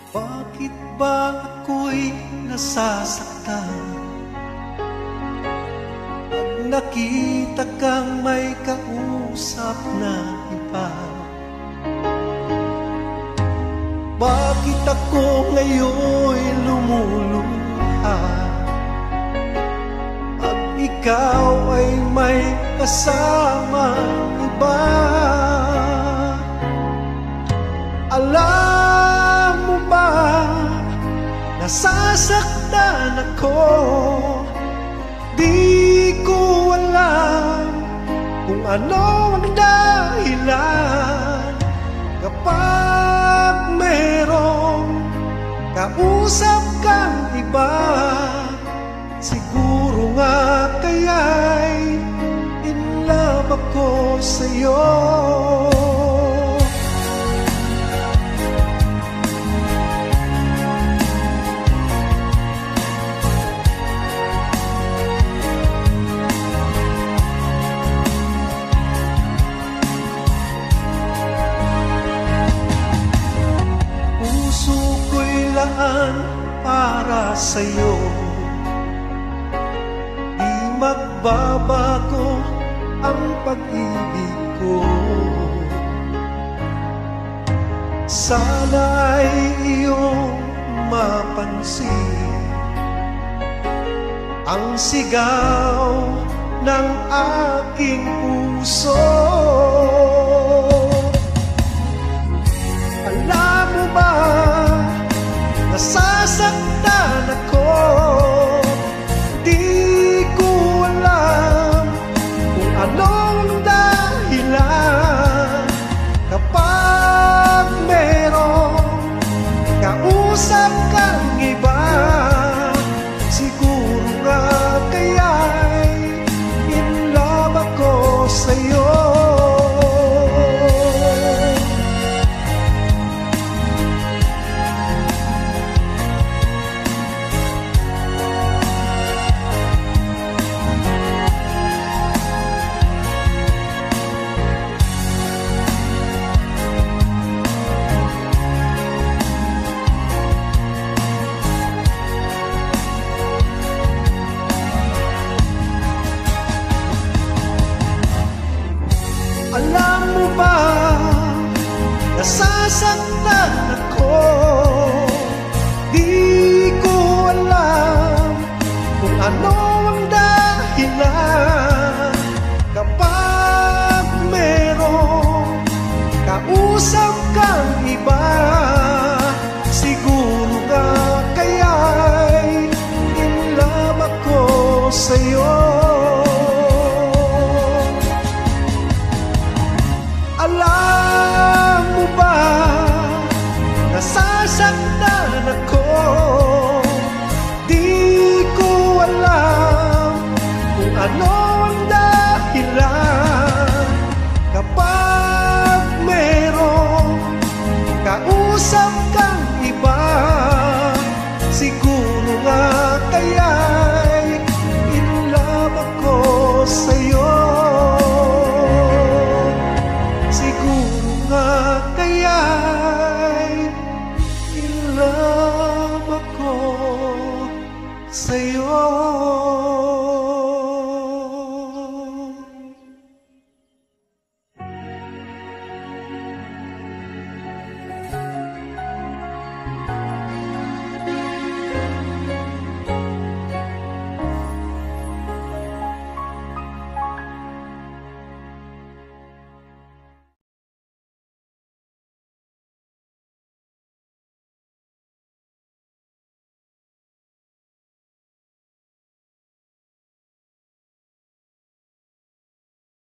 Bakit ba ako'y nasasaktan pag nakita kang may kausap na iba? Bakit ako ngayon'y lumuluha pag ikaw ay may kasamang iba? Alam mo ba, nasasaktan ako. Di ko alam kung ano ang dahilan kapag merong kausap kang iba. Siguro nga kaya'y in love ako sa'yo. Para sa'yo, di magbabago ang pag-ibig ko. Sana ay iyong mapansin ang sigaw ng aking puso. Alam mo ba, nasasaktan ako. Di ko alam kung anong dahilan kapag merong kausap kang iba. Siguro nga kaya'y in love ako sa'yo. Alam mo ba, nasasaktan ako. Di ko alam kung ano ang dahilan kapag merong kausap kang iba. Siguro nga kaya'y in love ako sa'yo. Alam mo ba, nasasaktan ako. Di ko alam kung ano ang dahilan kapag merong kausap kang iba. Siguro nga kaya'y in love ako sa'yo. Siguro nga kaya'y in love ako sa'yo.